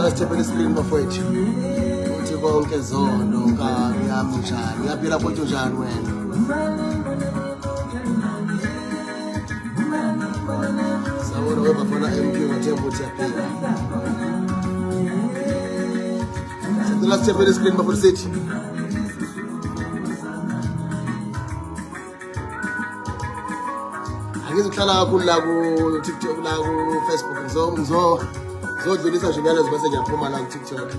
Step screen bafowethu uthi konke zondo ngiyami njani yaphila futhi njani wena sabona wena bafana MP wathemba uthi yaphila sicela step screen bafowethu sithi angizohlala kakhulu la ku TikTok la ku Facebook zodlulisa nje imiyalezo bese ngiyaphuma la ku-TikTok.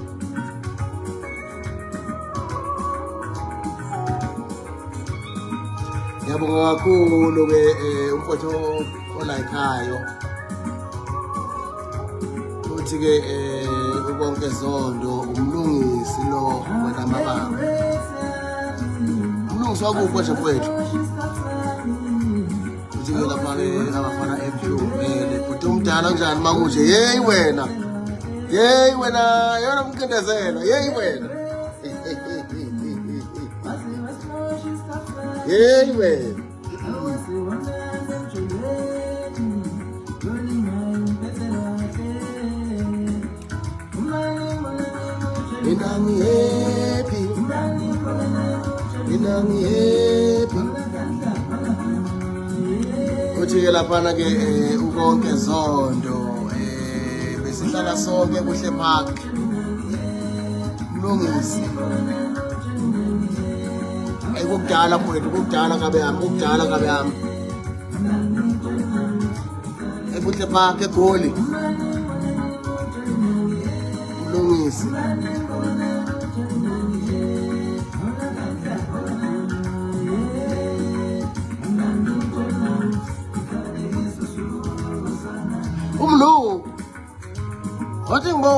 Ngiyabonga kakhulu-ke umfowethu olayikhayo futhi-ke ukonke zondo umlungisi lo wena mababa umlungisi wakuphi nje mfowethu futhi-ke lapha-ke abafana ephumele futhi umdala njani makunje yeyi wena yona mcindezelo yeyi wena yeyi wena inangihepi uthi-ke laphana-ke ukonke zondo besihlala sonke kuhle park mlungisi kukudala mfowethu kukudala ngabe yami kuhle park eGoli mlungisi umlu wathi ngo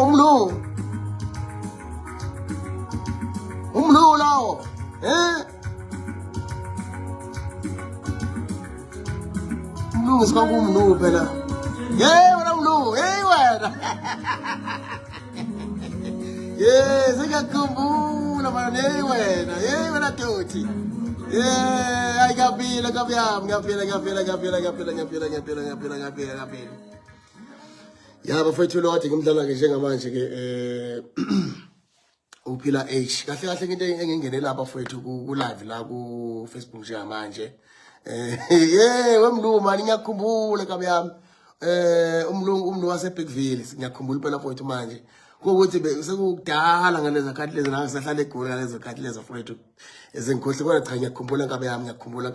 umlu lawo umlungisi kwangumnu phela wena mlu wena sengiyakhumbula mana wena Toti hayi ngaphila ya bafethu lo wathi ngimdlala-ke njengamanje-ke uphila H kahle kahle into engingenela lapha bafethu ku-live la ku-Facebook njengamanje wemlu mani ngiyakhumbula kabi yami umlu waseBigville ngiyakhumbula phela mfowethu manje ukuthi sekudala ngalezi khathi lezi la ngisahlala eGoli ngalezi khathi lezi mfowethu ezengikhohle kodwa cha ngiyakhumbula ngiyakhumbula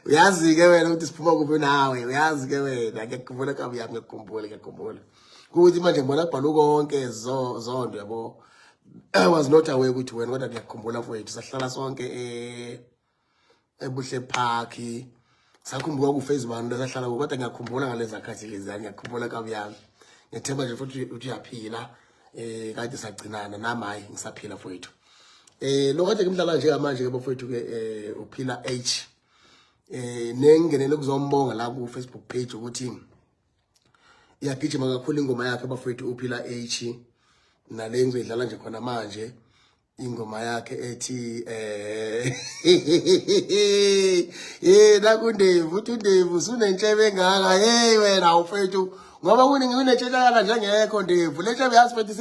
uyazi ke wena ukuthi siphuma kuphi nawe uyazi ke wena ngiyakhumbula ngiyakhumbula ukuthi manje ngibona kubhala konke zondo yabo I was not aware ukuthi wena kodwa ngiyakhumbula mfowethu sahlala sonke ebuhle park sakhumbuka ku Facebook sahlala kodwa ngiyakhumbula ngalezi khathi lezi ngiyakhumbula kabuyami ngethemba nje futhi uthi uyaphila kade sagcinana nami hayi ngisaphila mfowethu lo kade ngimdlala nje manje ke bafowethu ke uphila H nengenele kuzombonga la ku Facebook page ukuthi iyagijima kakhulu ingoma yakhe bafowethu uphila H nale ngizodlala nje khona manje ingoma yakhe ethi nakundevu uthi undevu sunentshebe engaka hey wena ufethu ngoba kunentshebe njengekho ndevu le ntshebe yasifethu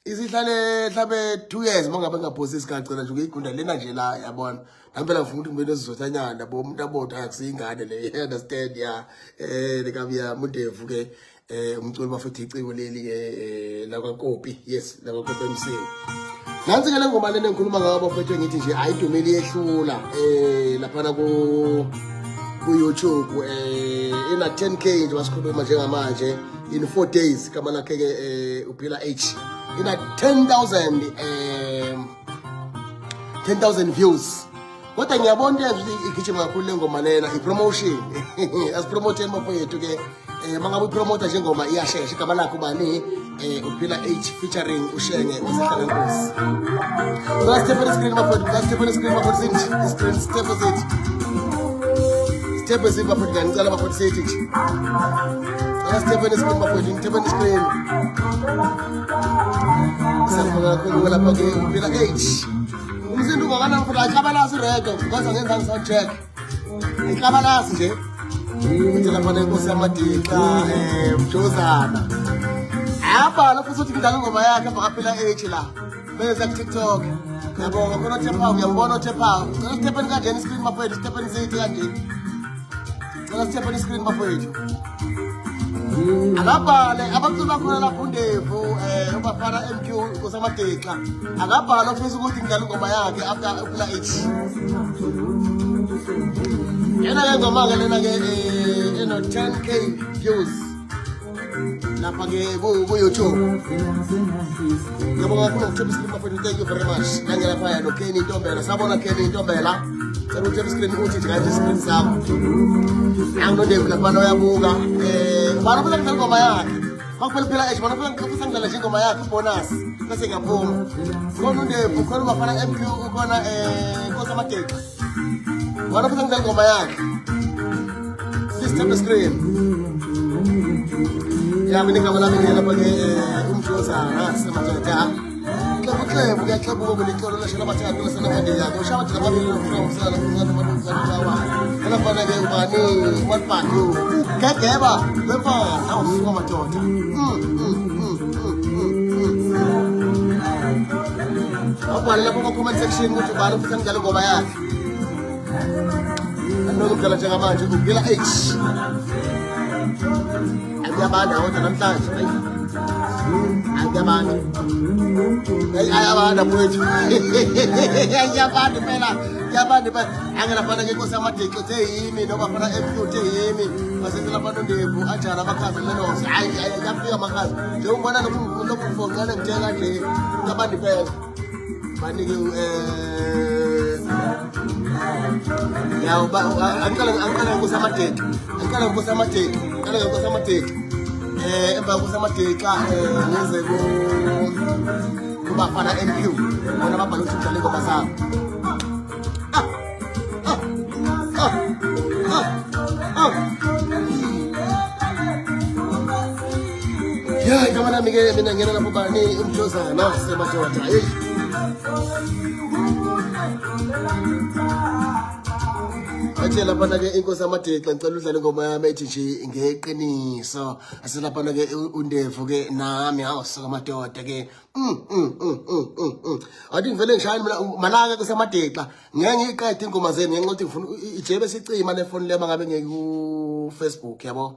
isihlale mhlabe 2 years mangabe ngaphosi isikacela nje ukuyigunda lena nje la yabona ngempela ngifuna ukuthi ngibene sizothanyana bo umuntu abodwa akusiyingane le understand ya lekabiya mundevu ke umculi bafethu iciko leli ke la kwaNkopi yes la kwaNkopi MC nansi ke le ngoma lena ngikhuluma ngabo bafethu ngithi nje ayidumeli yehlula lapha ku YouTube ina 10k nje wasikhuluma njengamanje in 4 days kama lakhe ke uphila H ina 10,000 views kodwa ngiyabona ukuthi igijima kakhulu le ngoma lena ipromotion asipromote mafowethu ke mangabe upromote nje ngoma iyashesha igama lakho ubani uphila H featuring uShenge uSihlala Nkosi so step on the screen mafowethu step on the screen mafowethu screen step on it mafowethu ngicela mafowethu sethi nje step on the screen mafowethu step on the screen Sambuka kakhulu lapha ke uphila H umsindo ungakana mfuthu ayiklabalasi redo because angenza ngisound check ayiklabalasi nje ukuthi lapha nenkosi yamadika Mjozana ayabhala futhi uthi ngidlala ingoma yakhe apha kaphila H la bese ku TikTok yabo ngakho uThepawu ngiyambona uThepawu ngicela Stephen kanjeni screen mafowethu Stephen Zithi kanje ngicela Stephen screen mafowethu akabhale abaculi bakhona lapho undevu ubafana MQ kusamadeka akabhala ofisa ukuthi ngidlala ingoma yakhe after uphila H yena ke ngoma ke lena ke eno 10k views lapha ke ku YouTube ngiyabonga kakhulu ukuthemba screen mafowethu thank you very much ngangela phaya no Kenny Ntombela sabona Kenny Ntombela Sabe uthemba screen uthi nje kanje screen sakho anginondevu lapha uyabuka bana phela ngidlala ingoma yakhe makuphela phela H bana phela ngifisa ngidlala nje ingoma yakhe bonus bese ngiyaphuma khona undevu khona bafana MQ khona Nkosi yamadeka bana phela ngidlala ingoma yakhe system screen ya mina ngabona lapha ke Mjozana semadoda Klebu kuyaxebuka kulihlolo lashela abathathu lasena manje yakho ushaba thina babili ufuna ngizana manje kalafana ke ubani waphathu gegeba bemba awusuka madoda abhala lapha ku comment section ukuthi ubani ufuna ngidlala ingoma yakhe anokudlala njengamanje uphila H ayabanda kodwa namhlanje ayabanda mfowethu ayabanda phela yabanda phela angelafana ke Nkosi yamadeka uthe yimi noma fana MQ uthe yimi basenzela abantu ndevu ajana amakhazi lenosi hayi yafika amakhazi nje umbona lokhu mfongana ngitshela nje abandi phela banike yawo angicela Nkosi yamadeka angicela Nkosi yamadeka emva kusamadeka ngize kubafana MQ bona babhala ukuthi udlala ingoma zabo ya igama lami ke mina ngena lapho bani Mjozana semadoda Atshela lapha ke Inkosi yamadeka ngicela udlale ingoma yami ethi nje ngeqiniso aselapha ke undevu ke nami awusuka amadoda ke athi ngivele ngishayile mina malaka kusamadeka ngeke ngiqede ingoma zenu ngenxa ukuthi ngifuna ijebe sicima le phone lema ngabe ngeke ku Facebook yabo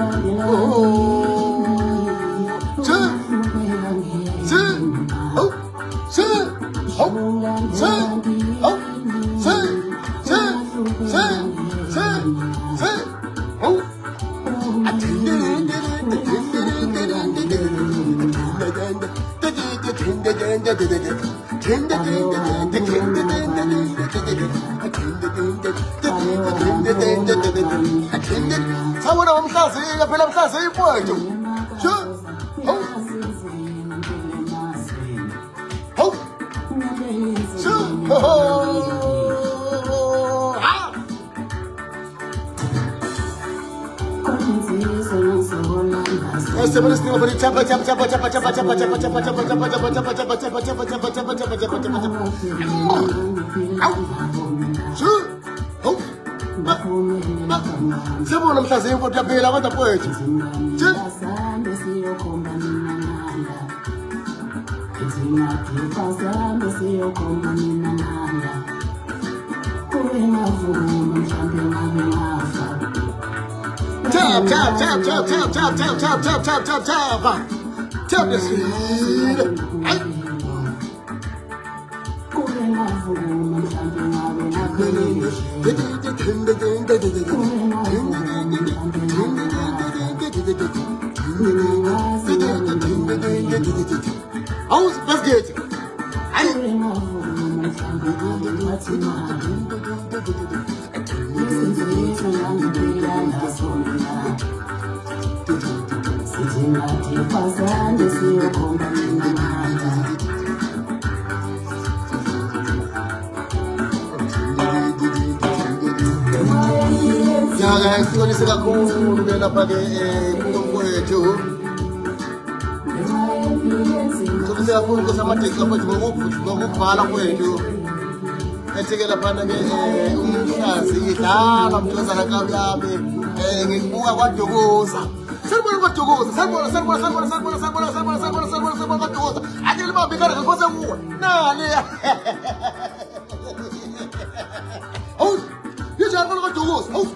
Tap this. Let's get it. Guys, tuonise kakhulu ke lapha ke kumfowethu. Tuonise kakhulu ke samateksi lapha ngokuvala kwethu. Ethike lapha ke umhlazi idala mntozana kabi yami. Ngikubuka kwaDukuza. Sanibona kwaDukuza, sanibona kwaDukuza. Ake libambe ikhala ngikhoze kuwe. Nani. Oh, yezanibona kwaDukuza. Oh.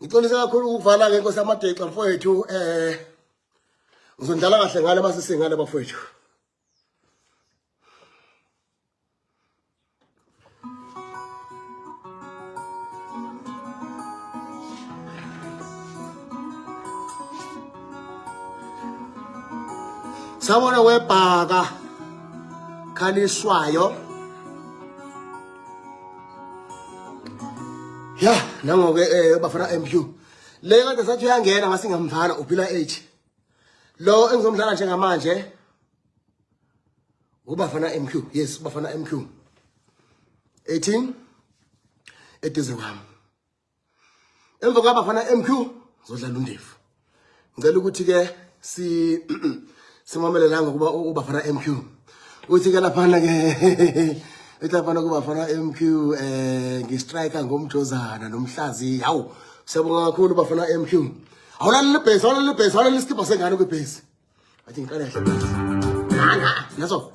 Ngixolisa kakhulu ukuvala ke Nkosi amateksi mfowethu ngizondlala kahle ngale masisingane bafowethu. Sabona webhaka khaliswayo nangoke bafana MQ le kade sathi uyangena ngasingamdala uphila age lo engizomdlala njengamanje ubafana MQ yes bafana MQ 18 eduze kwami emva kwabafana MQ zodlala undevu ngicela ukuthi ke simamelelanga kuba ubafana MQ uthi ke lapha ke ehlapana kubafana MQ ngistriker ngomjozana nomhlazi hawu siyabonga kakhulu bafana MQ awulale base awulale iskipha sengane kwebase athi ngiqala ehle base naso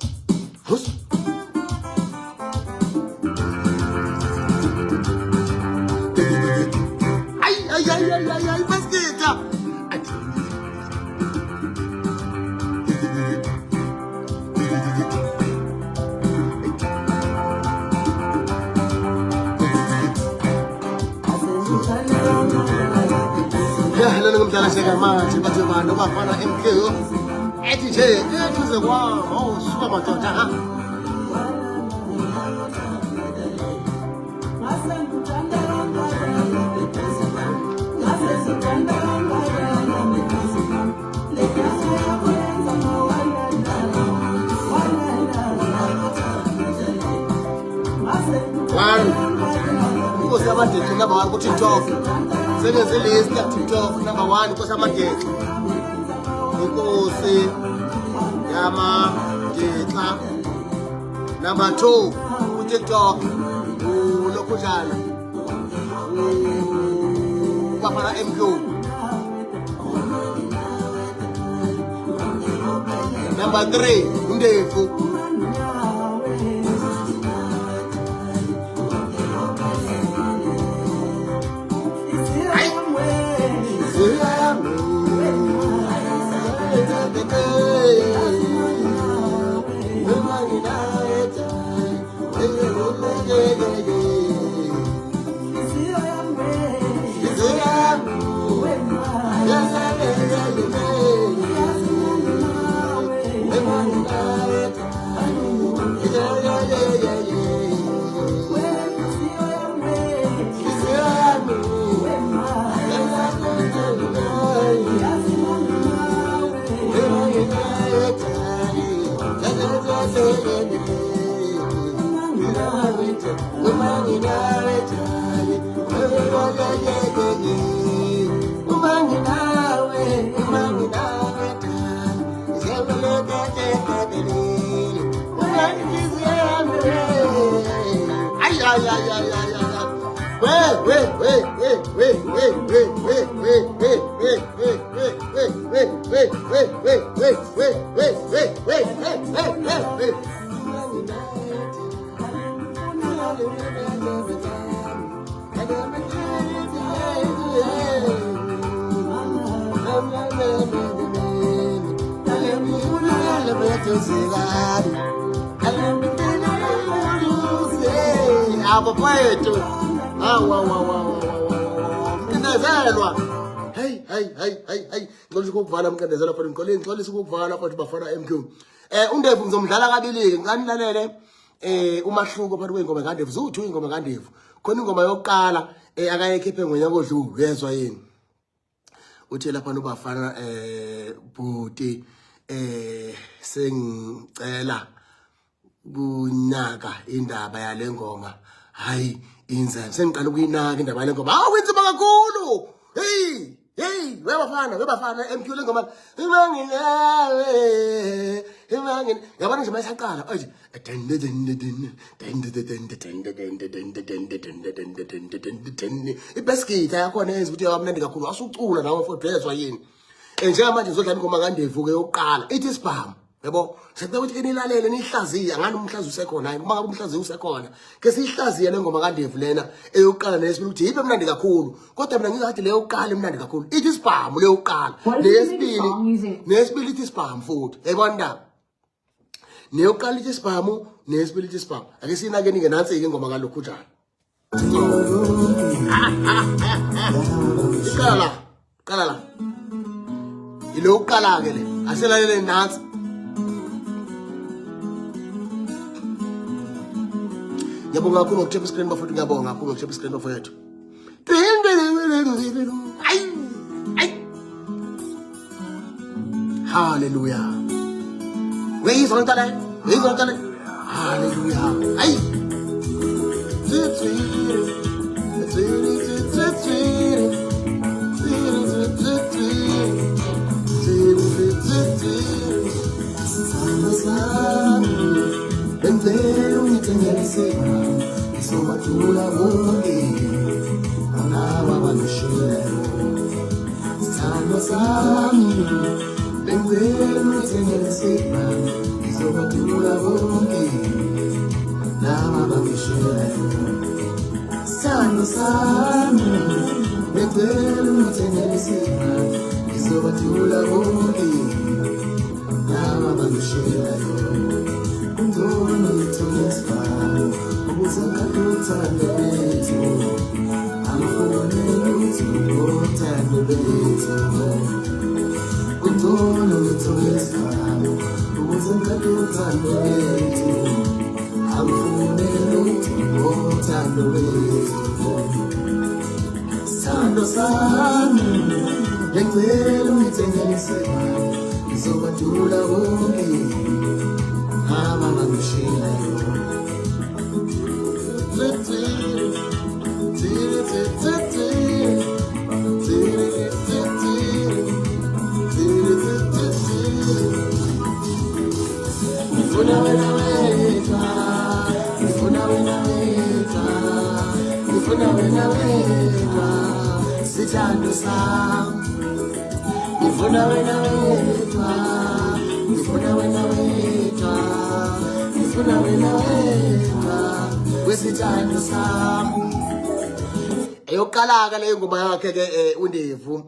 hus ay basketa hello ngumdala sekamanje bathi abantu bafana MQ ethi nje ethuze kwawo suka madoda ha Kusamadethu number 1 ku TikTok. Senze list ya TikTok number 1 kusamadethu. Inkosi yama detla. Number 2 ku TikTok. Lokujana. Bafana MQ. Number 3 undefu. Abafowethu mkandezelwa hey ngixolisa ukuvala mkandezelwa futhi ngiqoleni ngixolisa ukuvala futhi bafana MQ undevu ngizomdlala kabili nganilalele umahluko phakathi kwengoma kaNdevu zuthu ingoma kaNdevu khona ingoma yokuqala akayekhiphe ngonyaka odlule uyezwa yini uthi lapha ubafana buti sengicela kunyaka indaba yale ngoma hayi inzani sengiqala ukuyinaka indaba yale ngoma awenzima kakhulu hey webafana MQ le ngoma imanginawe yabona nje mayisaqala athi ibasket yakhona yenza ukuthi yabamnandi kakhulu asucula nawe futhi ezwa yini njengamanje ngizodlala ingoma kaNdevu ke yokuqala ithi sibhamu yabo sekuba ukuthi enilalele nihlaziya ngani umhlazi usekhona hayi uma umhlazi usekhona ke sihlaziya le ngoma kaNdevu lena eyokuqala nesibili ukuthi ibe mnandi kakhulu kodwa mina ngizathi le yokuqala emnandi kakhulu ithi sibhamu le yokuqala nesibili ithi sibhamu futhi yayibona ndaba neyokuqala ithi sibhamu nesibili ithi sibhamu ake sinake ningenansi ke ingoma kalokhu njalo qala la ile yokuqala ke le aselalele nansi ngiyabonga kakhulu ngokutshepha screen bafowethu ngiyabonga kakhulu ngokutshepha screen bafowethu Hallelujah. Where is on time? Where is on time? Hallelujah. Ay. Eyokala le ngoma yakhe ke uNdevu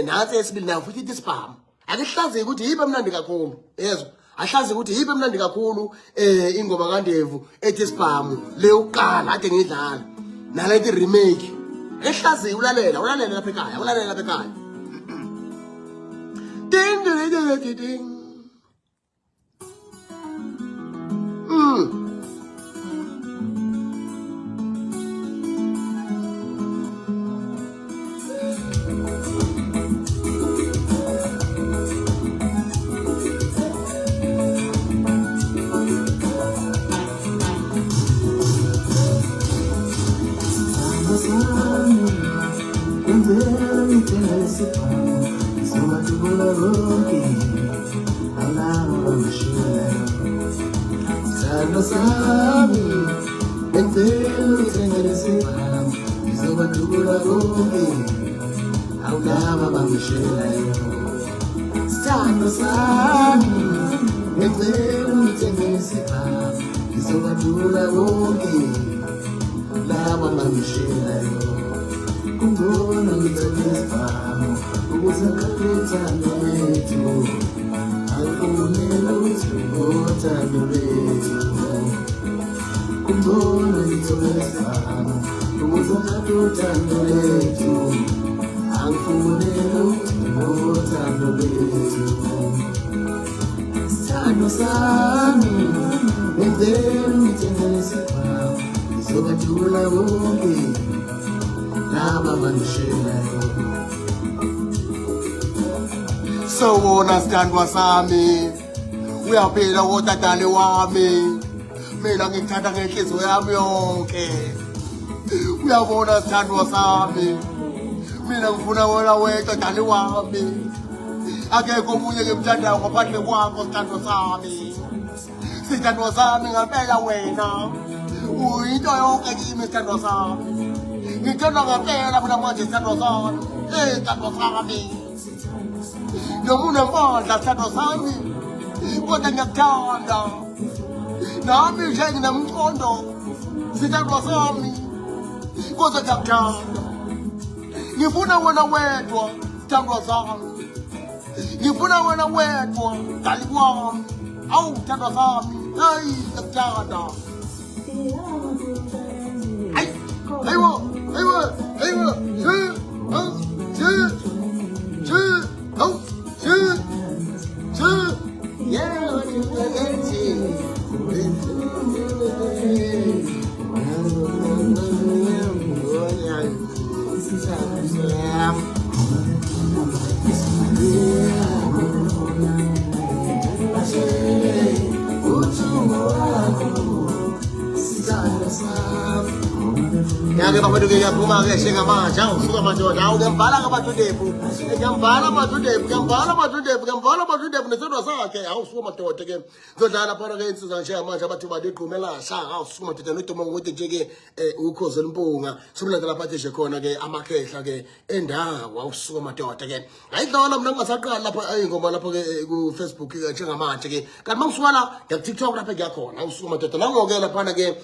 nansi esibili nayo futhi isibhamu akuhlaze ukuthi yibe emnandi kakhulu yezwa ahlaze ukuthi yibe emnandi kakhulu ingoma kaNdevu ethi isibhamu le uqala ade ngidlala nalethi remake ehlaze ulalela lapha ekhaya ulalela lapha ekhaya ding ding ding ding So understand wasami uyaphila wotatane wami mina ngikuthanda ngenhliziyo yami yonke uyabona sithandwa sami mina ngifuna wena wetatane wami akekho omunye ngimthandayo ngaphandle kwakho sithandwa sami ngempela wena uyinto yonke kimi sithandwa sami ngithanda ngempela mina manje sithandwa sami sithandwa sami Nomuna amandla sithandwa sami kodwa ngiyakuthanda nami nje nginomqondo sithandwa sami kodwa ngiyakuthanda ngifuna wena wedwa sithandwa sami ngifuna wena wedwa dali kwami awu sithandwa sami hayi ngiyakuthanda ngiyaphuma ke njengamanje awusuka madoda awungembala kaBatudevu ngiyambala Batudevu nesodwa sakhe awusuka madoda ke ngizodlala phana ke insizwa njengamanje abathi badiqhumelasha awusuka madoda noDuma ngokuthi nje ke ukhozo limpunga sobulandela phathe nje khona ke amakhehla ke endawo awusuka madoda ke ayidlala mina ngingasaqala lapha ingoma lapha ke ku Facebook ke njengamanje ke kanti mangisuka la ku TikTok lapha kuyakhona awusuka madoda nangoke lapha ke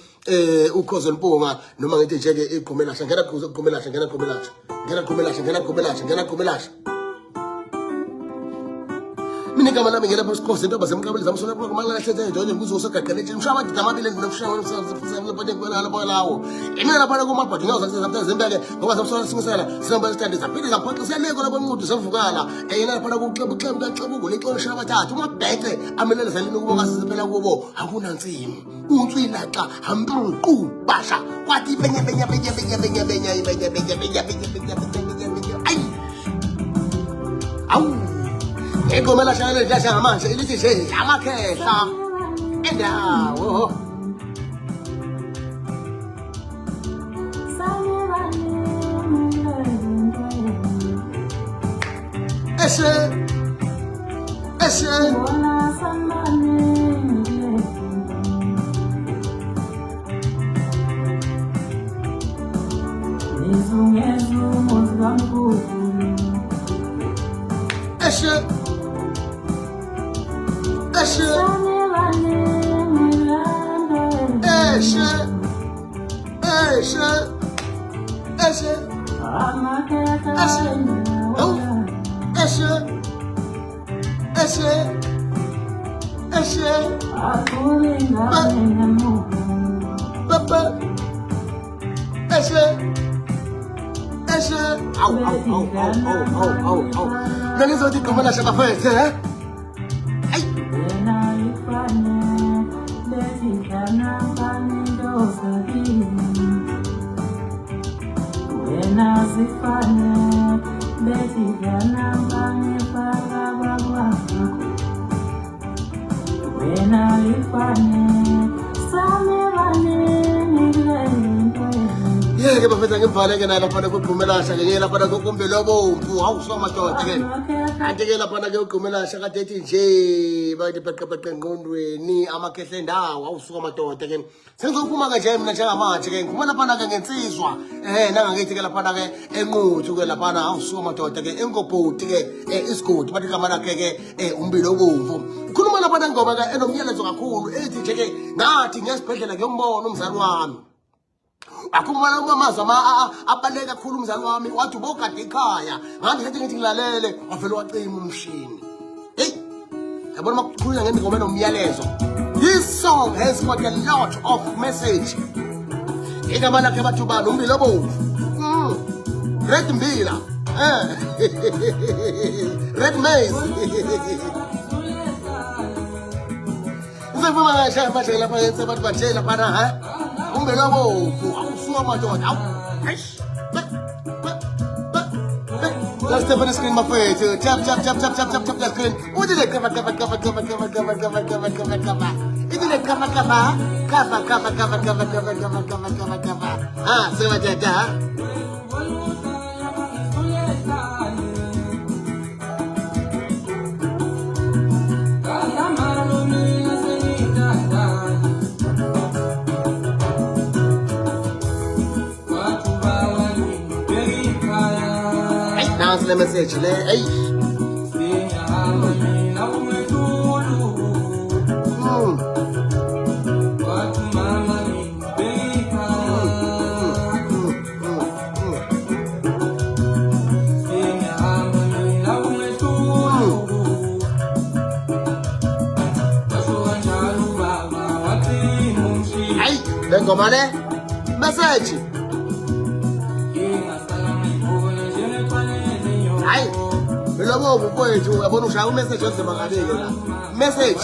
ukhozo limpunga noma ngithi nje ke iqhumelasha ngena qhumelasha mina igama lami ngela phansi sikhosi into basemqabeli zamsona lapha kumala hlethe nje kuzo usagaqeleje mshaba ngithi amabili nginokushaya lapha kwela lapha lawo mina lapha kumabhadi ngazo zakuthi zembeke ngoba zamsona singisela sinamba stand zaphinde zaphaqa siyaneko lapha emudu sevukala yena lapha kuxebuko lexolisha abathathu umabhece amelele zalini kubo ngasiphela kubo akunantsimi unswilaxa hampuqu basha kwathi benya ay awu egomela shayele jasha ngamanje elithi nje amakhehla endawo eshe Nanizothi igqumela shakafethe hayi ke bafetha ngivale ke nala phana kugqumelasha ke lapha kokumbelo bompu awusuka madoda ke kanti ke lapha ke ugqumelasha kade ethi nje bathi beqeqeqe engqondweni amakhehla endawo awusuka madoda ke sengizophuma ke nje mina njengamanje ke ngiphuma lapha ke ngensizwa nangakithi ke lapha ke enquthu ke lapha awusuka madoda ke engobhodi ke isigodi bathi igama lakhe ke umbilo bompu khuluma lapha ngoba ke enomyalezo kakhulu ethi nje ke ngathi ngiyasibhedlela ngiyombona umzali wami akumana umamaza abaleka kakhulu umzali wami wathi ubokade ekhaya ngathi ngithi ngilalele wavela wacima umshini hey yabona makukhulunywa ngengoma enomyalezo. This song has got a lot of message igama lakhe bathu bani umbilo bomvu red mbila red maize uzefuma ngasha manje lapha yenza abantu batshela phana umbilo bomvu awusuka madoda awu eish let's step on the screen, my friend. Tap the screen. What is it? Cover. It is a cover. Ah, so much that. Let me say it. Vengo male message. Ay, lo bobo kwethu yabona ushaya message onzima ngalelo la. Message.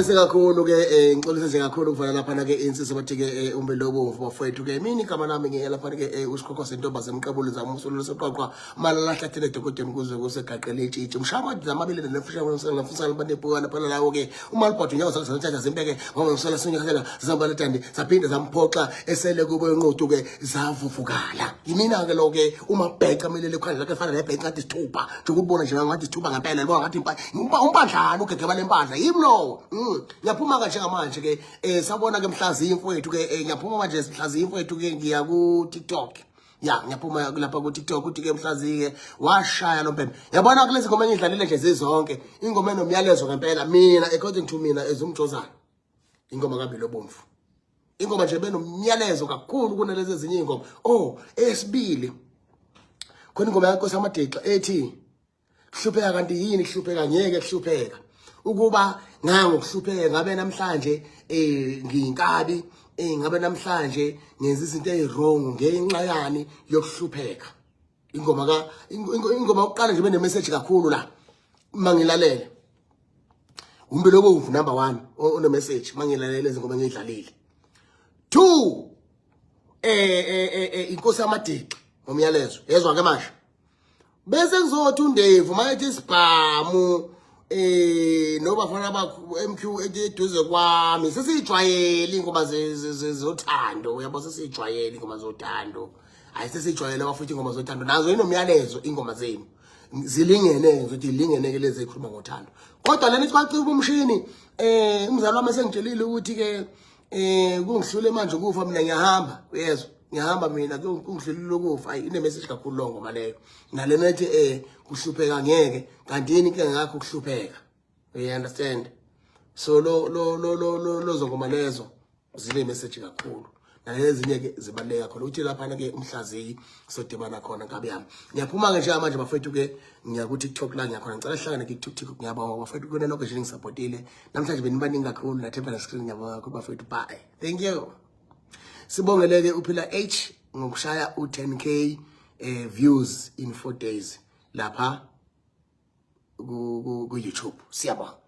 ngixolise kakhulu ke ngixolise kakhulu ukuvela lapha na ke insisi bathi ke umbilo obomvu bafowethu ke mina igama nami ngiyelapha ke usikhokho sentomba semqabuli zami usulule soqoqwa malala hlathele dokodeni kuze kusegaqele itshitshi mshama zamabili nefusha ngifuna libanebukana phela lawo ke uma libhodwe nyawo zakhe zimpeke ngoba ngisala sinyakela zambala tandi zaphinde zamphoxa esele kube inqodu ke zavuvukala yimina ke lo ke uma bheca melele khanda ke fana nebheca ngathi isithupha nje ukubona nje ngathi isithupha ngempela libona ngathi umpandlana ugegeba lempandla yimlo ngiyaphuma kanje ngamanje ke sabona ke mhlazi imfowethu ke ngiyaphuma manje mhlazi imfowethu ke ngiya ku TikTok ya ngiyaphuma lapha ku TikTok uthi ke mhlazi ke washaya lo mpembe yabona kulezi ngoma engidlalile nje zizonke ingoma enomyalezo ngempela mina according to mina ezumjozana ingoma kaBilo Bomvu ingoma nje benomyalezo kakhulu kunalezi ezinye ingoma esibili khona ingoma yaNkosi amaDixa ethi kuhlupheka kanti yini kuhlupheka ngeke kuhlupheka ukuba ngokuhlupheka ngabe namhlanje ngiyinkabi ngabe namhlanje ngenza izinto ezirong ngenxa yani yokuhlupheka ingoma oqala nje benemessage kakhulu la mangilalele umbilo obomvu number 1 one message mangilalele izingoma engidlalile 2 inkosi amaDixa ngomyalezo yezwa ke manje bese ngizothi uNdevu mayethi isibhamu noba fana bakho MQ eduze kwami sesijwayele ingoma zothando uyabo sesijwayele ingoma zothando hayi sesijwayele bafuthi ingoma zothando nazo inomyalezo ingoma zenu zilingene ukuthi ilingene ke lezi ekhuluma ngothando kodwa lena siqhaciba umshini umzali wami sengitshelile ukuthi ke kungihlule manje ukufa mina ngiyahamba uyezwa ngihamba mina kungihlulile ukufa ine message kakhulu lo ngoma leyo nalena ethi kuhlupheka ngeke kanti yini ke ngakho kuhlupheka you understand so lo zongoma lezo zile message kakhulu nalezinye ke zibaleka khona uthi lapha na ke umhlaziyi sodibana khona ngabe yami ngiyaphuma ke nje manje bafethu ke ngiya ku TikTok la ngiyakhona ngicela hlangane ku TikTok ngiyabonga bafethu kune location ngisupportile namhlanje benibaningi kakhulu na Themba na screen ngiyabonga kakhulu bafethu bye thank you sibongeleke uphila H ngokushaya u10k views in 4 days lapha ku YouTube siyabonga.